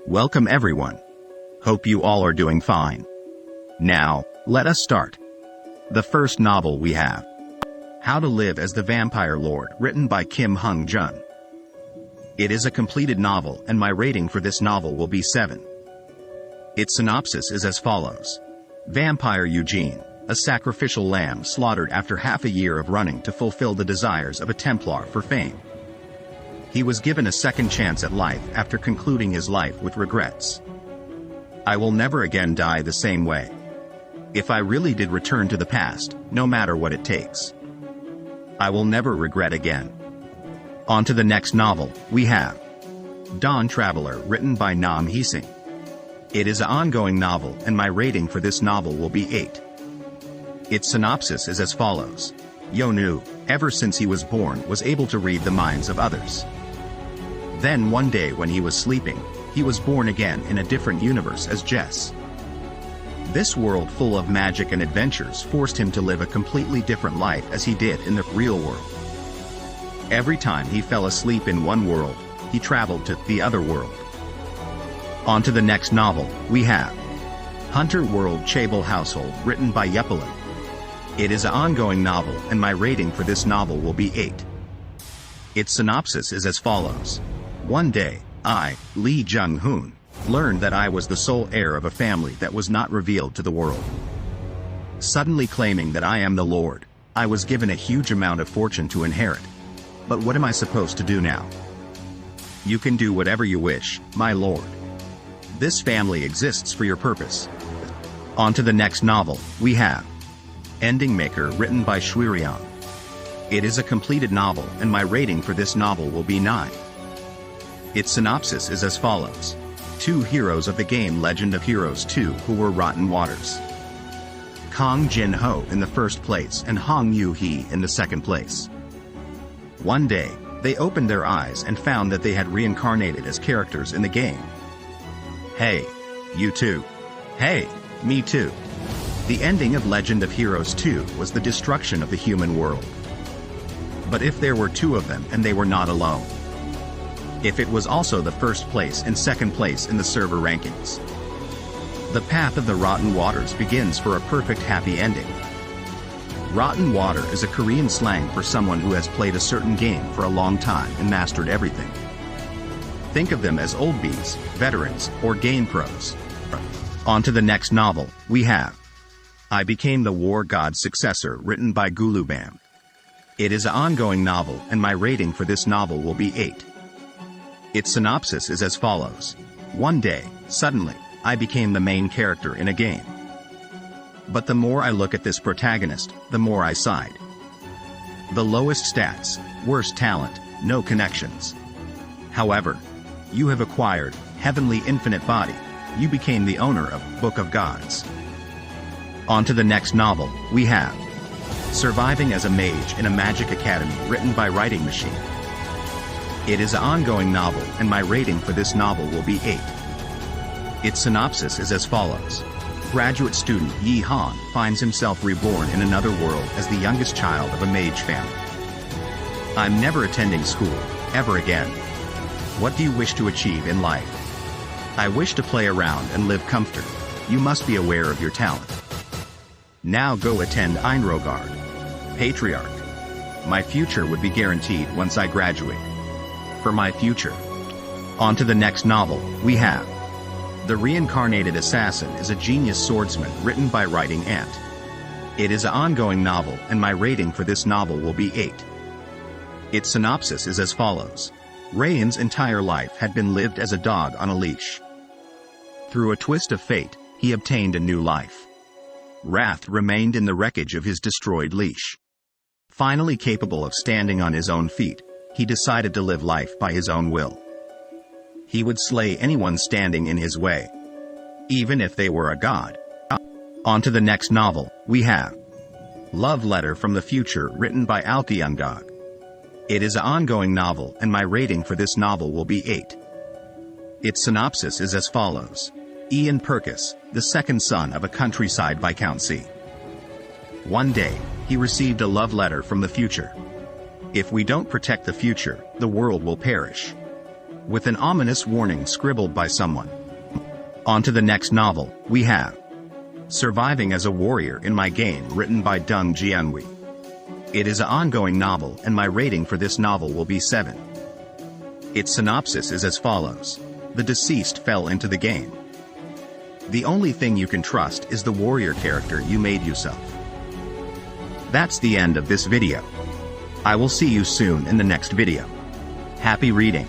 Welcome everyone. Hope you all are doing fine. Now, let us start. The first novel we have, How to Live as the Vampire Lord, written by Kim Hung Jun. It is a completed novel and my rating for this novel will be 7. Its synopsis is as follows. Vampire Eugene, a sacrificial lamb slaughtered after half a year of running to fulfill the desires of a Templar for fame. He was given a second chance at life after concluding his life with regrets. I will never again die the same way. If I really did return to the past, no matter what it takes, I will never regret again. On to the next novel, we have Dawn Traveler, written by Nam Hee-sing. It is an ongoing novel and my rating for this novel will be 8. Its synopsis is as follows. Yonu, ever since he was born, was able to read the minds of others. Then one day when he was sleeping, he was born again in a different universe as Jess. This world full of magic and adventures forced him to live a completely different life as he did in the real world. Every time he fell asleep in one world, he traveled to the other world. On to the next novel, we have Hunter World Chaebol Household, written by Yepelin. It is an ongoing novel and my rating for this novel will be 8. Its synopsis is as follows. One day, I, Lee Jung-hoon, learned that I was the sole heir of a family that was not revealed to the world. Suddenly claiming that I am the Lord, I was given a huge amount of fortune to inherit. But what am I supposed to do now? You can do whatever you wish, my lord. This family exists for your purpose. On to the next novel, we have Ending Maker, written by Shuirian. It is a completed novel and my rating for this novel will be 9. Its synopsis is as follows. 2 heroes of the game Legend of Heroes 2 who were rotten waters. Kang Jin-ho in the first place and Hong Yu-hee in the second place. One day, they opened their eyes and found that they had reincarnated as characters in the game. Hey, you too. Hey, me too. The ending of Legend of Heroes 2 was the destruction of the human world. But if there were 2 of them and they were not alone? If it was also the first place and second place in the server rankings? The path of the rotten waters begins for a perfect happy ending. Rotten water is a Korean slang for someone who has played a certain game for a long time and mastered everything. Think of them as old bees, veterans, or game pros. On to the next novel, we have I Became the War God's Successor, written by Gulubam. It is an ongoing novel and my rating for this novel will be 8. Its synopsis is as follows. One day, suddenly, I became the main character in a game. But the more I look at this protagonist, the more I sighed. The lowest stats, worst talent, no connections. However, you have acquired heavenly infinite body. You became the owner of Book of Gods. On to the next novel, we have Surviving as a Mage in a Magic Academy, written by Writing Machine. It is an ongoing novel and my rating for this novel will be 8. Its synopsis is as follows. Graduate student Yi Han finds himself reborn in another world as the youngest child of a mage family. I'm never attending school, ever again. What do you wish to achieve in life? I wish to play around and live comfortably. You must be aware of your talent. Now go attend Einrogard. Patriarch. My future would be guaranteed once I graduate. For my future. On to the next novel, we have The Reincarnated Assassin is a Genius Swordsman, written by Writing Ant. It is an ongoing novel and my rating for this novel will be 8. Its synopsis is as follows. Rayan's entire life had been lived as a dog on a leash. Through a twist of fate, he obtained a new life. Wrath remained in the wreckage of his destroyed leash. Finally capable of standing on his own feet, he decided to live life by his own will. He would slay anyone standing in his way, even if they were a god. On to the next novel, we have Love Letter from the Future, written by Alki Ungog. It is an ongoing novel and my rating for this novel will be 8. Its synopsis is as follows. Ian Purkis, the second son of a countryside viscountcy. One day, he received a love letter from the future. If we don't protect the future, the world will perish. with an ominous warning scribbled by someone. On to the next novel, we have Surviving as a Warrior in My Game, written by Dung Jianhui. It is an ongoing novel, and my rating for this novel will be 7. Its synopsis is as follows. The deceased fell into the game. The only thing you can trust is the warrior character you made yourself. That's the end of this video. I will see you soon in the next video. Happy reading.